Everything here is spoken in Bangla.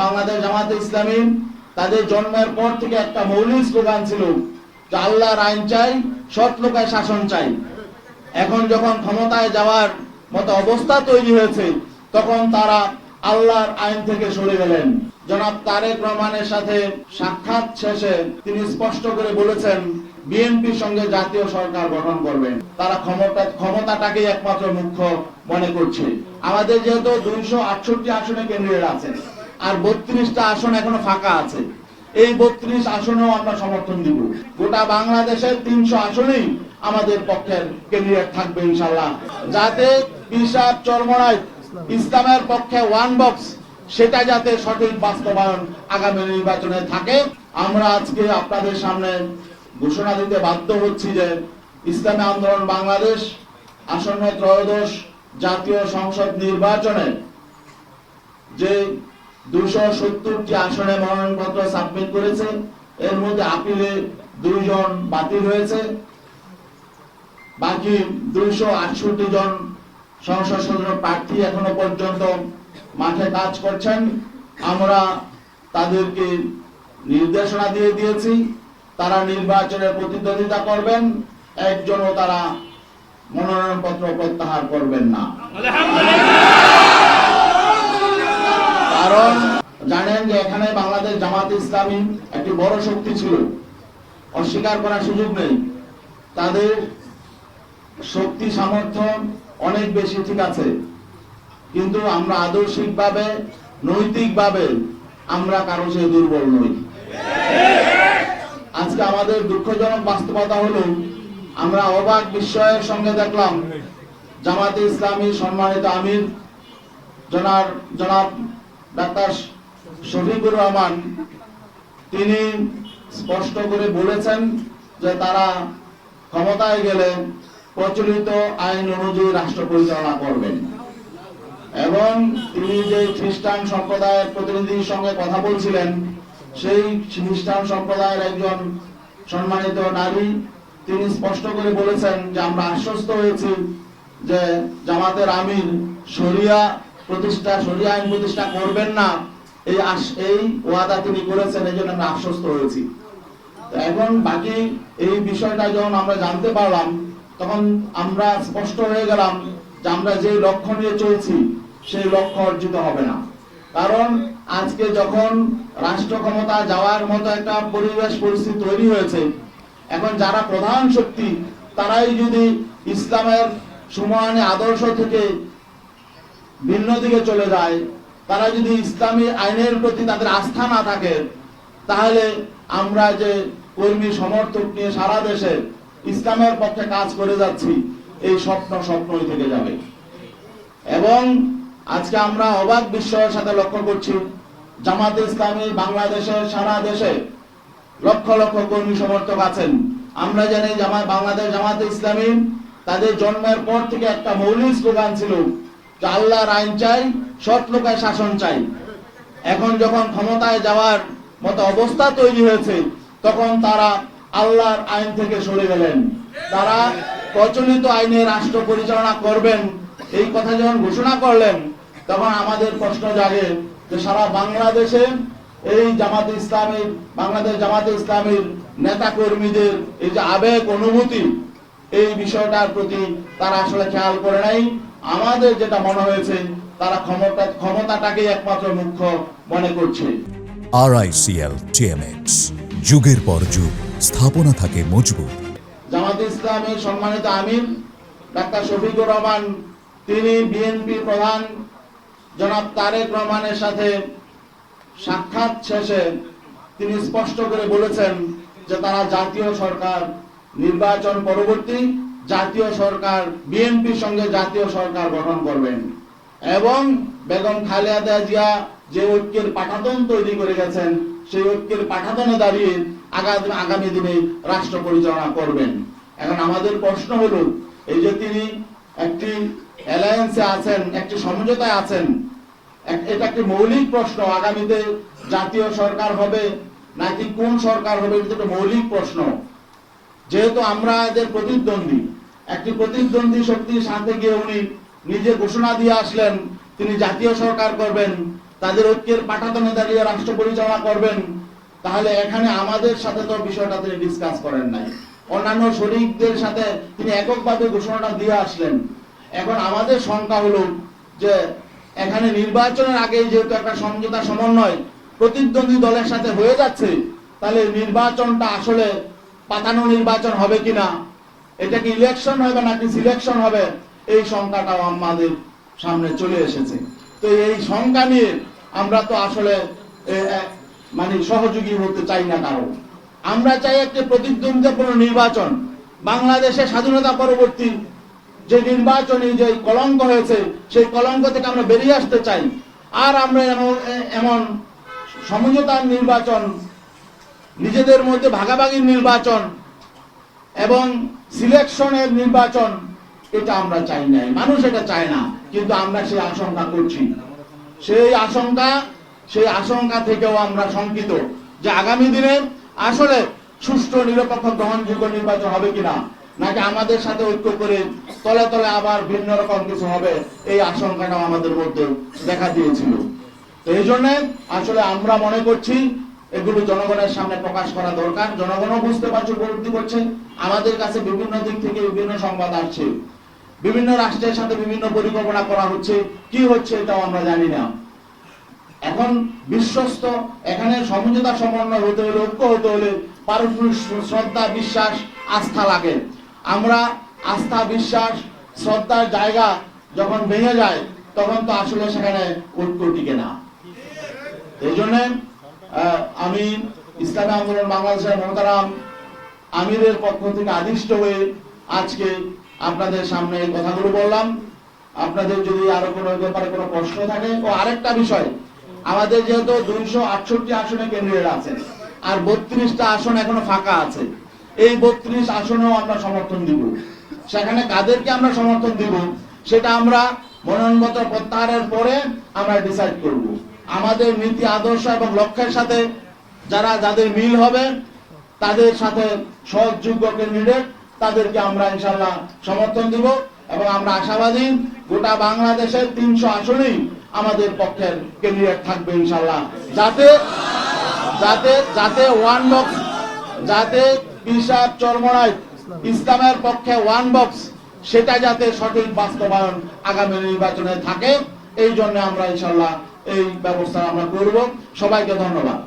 বাংলাদেশ জামাতে ইসলামী তাদের জন্মের পর থেকে একটা মৌলিক স্লোগান ছিল যে আল্লাহর আইন চাই, সৎ লোকের শাসন চাই। এখন যখন ক্ষমতায় যাওয়ার মতো অবস্থা তৈরি হয়েছে, তখন তারা আল্লাহর আইন থেকে সরে গেলেন। জনাব তারেক রহমানের সাথে সাক্ষাৎ শেষে তিনি স্পষ্ট করে বলেছেন বিএনপির সঙ্গে জাতীয় সরকার গঠন করবেন। তারা ক্ষমতাটাকে একমাত্র মুখ্য মনে করছে। আমাদের যেহেতু 268 আসনে কেন্দ্রীয় আছে, আর 32টা আসন এখনো ফাঁকা আছে, এই 32 আসনেও আমরা সমর্থন দিব। গোটা বাংলাদেশের 300 আসনেই আমাদের পক্ষের ক্যান্ডিডেট থাকবে ইনশাআল্লাহ, যাতে পিসাব চরমরায় ইসলামের পক্ষে ওয়ান বক্স সেটা যাতে সঠিক বাস্তবায়ন আগামী নির্বাচনে থাকে। আমরা আজকে আপনাদের সামনে ঘোষণা দিতে বাধ্য হচ্ছি যে ইসলামী আন্দোলন বাংলাদেশ আসন্ন ত্রয়োদশ জাতীয় সংসদ নির্বাচনে যে 270টি আসনে মনোনয়নপত্র সাবমিট করেছে, এর মধ্যে আপিলে 2 জন বাতিল হয়েছে। বাকি 268 জন সংসদ সদস্য প্রার্থী এখনো পর্যন্ত মাঠে কাজ করছেন। আমরা তাদেরকে নির্দেশনা দিয়ে দিয়েছি, তারা নির্বাচনের প্রতিদ্বন্দ্বিতা করবেন, একজনও তারা মনোনয়নপত্র প্রত্যাহার করবেন না। কারণ জানেন যে এখানে বাংলাদেশ জামাতে ইসলামী একটি বড় শক্তি ছিল, অস্বীকার করার সুযোগ নেই। তাদের শক্তি সামর্থ্য অনেক বেশি, ঠিক আছে, কিন্তু আমরা আদর্শিকভাবে নৈতিকভাবে আমরা কারো চেয়ে দুর্বল নই। আজকে আমাদের দুঃখজনক বাস্তবতা হলো আমরা অবাক বিস্ময়ের সঙ্গে দেখলাম জামাতে ইসলামী সম্মানিত আমির জনাব ডাক্তার শফিকুর রহমান তিনি স্পষ্ট করে বলেছেন যে তারা ক্ষমতায় গেলে প্রচলিত আইন অনুযায়ী রাষ্ট্র পরিচালনা করবেন। এবং তিনি যে খ্রিস্টান সম্প্রদায়ের প্রতিনিধির সঙ্গে কথা বলছিলেন, সেই খ্রিস্টান সম্প্রদায়ের একজন সম্মানিত নারী তিনি স্পষ্ট করে বলেছেন যে আমরা আশ্বস্ত হয়েছি যে জামাতের আমির শরিয়া আইন প্রতিষ্ঠা করবেন না, এই ওয়াদা তিনি করেছেন, এই জন্য আমরা আশ্বস্ত হয়েছি। এখন বাকি এই বিষয়টা যখন আমরা জানতে পারলাম, তখন আমরা স্পষ্ট হয়ে গেলাম যে আমরা যে লক্ষ্য নিয়ে চলছি সেই লক্ষ্য অর্জিত হবে না। কারণ আজকে যখন রাষ্ট্র ক্ষমতা যাওয়ার মতো একটা পরিস্থিতি তৈরি হয়েছে, এখন যারা প্রধান শক্তি তারাই যদি ইসলামের সুমহানী আদর্শ থেকে ভিন্ন দিকে চলে যায়, তারা যদি ইসলামী আইনের প্রতি তাদের আস্থা না থাকে, তাহলে আমরা যে কর্মী সমর্থক নিয়ে সারা দেশে ইসলামের পক্ষে কাজ করে যাচ্ছি, এই স্বপ্নই থেকে যাবে। এবং আজকে আমরা অবাক বিস্ময়ের সাথে লক্ষ্য করছি জামাতে ইসলামী বাংলাদেশের সারা দেশে লক্ষ লক্ষ কর্মী সমর্থক আছেন। আমরা জানি বাংলাদেশ জামাতে ইসলামী তাদের জন্মের পর থেকে একটা মৌলিক স্লোগান ছিল যে আল্লাহর আইন চাই, সৎ লোকের শাসন চাই। এখন যখন ক্ষমতায় যাওয়ার মতো অবস্থা তৈরি হয়েছে, তখন তারা আল্লাহর আইন থেকে সরে গেলেন। তারা প্রচলিত আইনে রাষ্ট্র পরিচালনা করবেন, এই কথা যখন ঘোষণা করলেন, তখন আমাদের প্রশ্ন জাগে যে সারা বাংলাদেশে এই বাংলাদেশ জামাতে ইসলামীর নেতা কর্মীদের এই যে আবেগ অনুভূতি, এই বিষয়টার প্রতি তারা আসলে খেয়াল করে নাই। আমাদের যেটা মনে হয়েছে তারা ক্ষমতাটাকে একমাত্র মুখ্য মনে করছে। RICL TMX, যুগের পর যুগ স্থাপনা থাকে মজবুত। জামাতে ইসলামীর সম্মানিত আমির ডাক্তার শফিকুর রহমান তিনি বিএনপি প্রধান জনাব তারেক রহমানের সাথে সাক্ষাৎ শেষে তিনি স্পষ্ট করে বলেছেন যে তারা জাতীয় সরকার নির্বাচন পরবর্তী জাতীয় সরকার বিএনপির সঙ্গে জাতীয় সরকার গঠন করবেন এবং বেগম খালেদা জিয়া যে ঐক্যের পাঠাতন তৈরি করে গেছেন, সেই ঐক্যের পাঠাতনে দাঁড়িয়ে আগামী দিনে রাষ্ট্র পরিচালনা করবেন। এখন আমাদের প্রশ্ন হলো, এই যে তিনি একটি অ্যালায়েন্সে আছেন, একটি সমঝোতায় আছেন, এটা একটি মৌলিক প্রশ্ন, আগামীতে জাতীয় সরকার হবে নাকি কোন সরকার হবে, এটা একটা মৌলিক প্রশ্ন। যেহেতু আমরা এদের প্রতিদ্বন্দ্বী, একটি প্রতিদ্বন্দ্বী শক্তির সাথে গিয়ে উনি নিজে ঘোষণা দিয়ে আসলেন তিনি জাতীয় সরকার করবেন, তাদের ঐক্যের পাঠাতনে দাঁড়িয়ে রাষ্ট্র পরিচালনা করবেন, তাহলে এখানে আমাদের সাথে তো বিষয়টা তিনি ডিসকাস করেন নাই। অন্যান্য শরীকদের সাথে তিনি এককভাবে ঘোষণাটা দিয়ে আসলেন। এখন আমাদের শঙ্কা হলো যে এখানে নির্বাচনের আগে যেহেতু একটা সমঝোতা সমন্বয় প্রতিদ্বন্দ্বী দলের সাথে হয়ে যাচ্ছে, তাহলে নির্বাচনটা আসলে পাতানো নির্বাচন হবে কিনা, এটা কি ইলেকশন হবে নাকি সিলেকশন হবে, এই শঙ্কাটাও আমাদের সামনে চলে এসেছে। তো এই শঙ্কা নিয়ে আমরা তো আসলে মানে সহযোগী হতে চাই না কারো। আমরা চাই একটি প্রতিদ্বন্দ্বিতাপূর্ণ নির্বাচন। বাংলাদেশে স্বাধীনতা পরবর্তী যে নির্বাচনী যে কলঙ্ক হয়েছে, সেই কলঙ্ক থেকে আমরা বেরিয়ে আসতে চাই। আর আমরা এমন সমঝোতার নির্বাচন, নিজেদের মধ্যে ভাগাভাগির নির্বাচন এবং সিলেকশনের নির্বাচন, এটা আমরা চাই নাই, মানুষ এটা চায় না। কিন্তু আমরা সেই আশঙ্কা করছি, সেই আশঙ্কা থেকেও আমরা শঙ্কিত যে আগামী দিনে আসলে সুষ্ঠু নিরপেক্ষ গ্রহণযোগ্য নির্বাচন হবে কিনা, নাকি আমাদের সাথে ঐক্য করে তলে তলে আবার ভিন্ন রকম কিছু হবে, এই আশঙ্কাটাও আমাদের মধ্যে দেখা দিয়েছিল। তো এই জন্য আসলে আমরা মনে করছি এগুলো জনগণের সামনে প্রকাশ করা দরকার। জনগণও বুঝতে পারছে, উপলব্ধি করছে। আমাদের কাছে বিভিন্ন দিক থেকে বিভিন্ন সংবাদ আসছে, বিভিন্ন রাষ্ট্রের সাথে বিভিন্ন পরিকল্পনা করা হচ্ছে, কি হচ্ছে এটাও আমরা জানি না। এখন বিশ্বস্ত এখানে সমঝোতা সমন্বয় হতে হলে, ঐক্য হতে হলে পারস্পরিক শ্রদ্ধা, বিশ্বাস, আস্থা লাগে। আমরা আস্থা, বিশ্বাস, শ্রদ্ধার জায়গা যখন ভেঙে যায়, তখন তো আসলে সেখানে ঐক্য টিকে না। এই জন্য আমি ইসলামী আন্দোলন বাংলাদেশের মহতারাম আমিরের পক্ষ থেকে আদিষ্ট হয়ে আজকে আপনাদের সামনে এই কথাগুলো বললাম। আপনাদের যদি আরো কোনো ব্যাপারে কোনো প্রশ্ন থাকে। ও আরেকটা বিষয়, আমাদের যেহেতু 268 আসনে ক্যান্ডিডেট আছেন আর 32টা আসন এখনো ফাঁকা আছে, এই 32 আসনেও আমরা সমর্থন দিব। সেখানে কাদেরকে আমরা সমর্থন দিব সেটা আমরা মনোনয়নপত্র প্রত্যাহারের পরে আমরা ডিসাইড করব। আমাদের নীতি, আদর্শ এবং লক্ষ্যের সাথে যাদের মিল হবে, তাদের সাথে সহযোগ্য ক্যান্ডিডেট, তাদেরকে আমরা ইনশাআল্লাহ সমর্থন দিব। এবং আমরা আশাবাদী গোটা বাংলাদেশের 300 আসনেই আমাদের পক্ষের ক্যান্ডিডেট থাকবে ইনশাআল্লাহ, যাতে ওয়ান বক্স, যাতে পিসাব চরমনাই ইসলামের পক্ষে ওয়ান বক্স, সেটা যাতে সঠিক বাস্তবায়ন আগামী নির্বাচনে থাকে। এই জন্য আমরা ইনশাআল্লাহ এই ব্যবস্থা আমরা করব। সবাইকে ধন্যবাদ।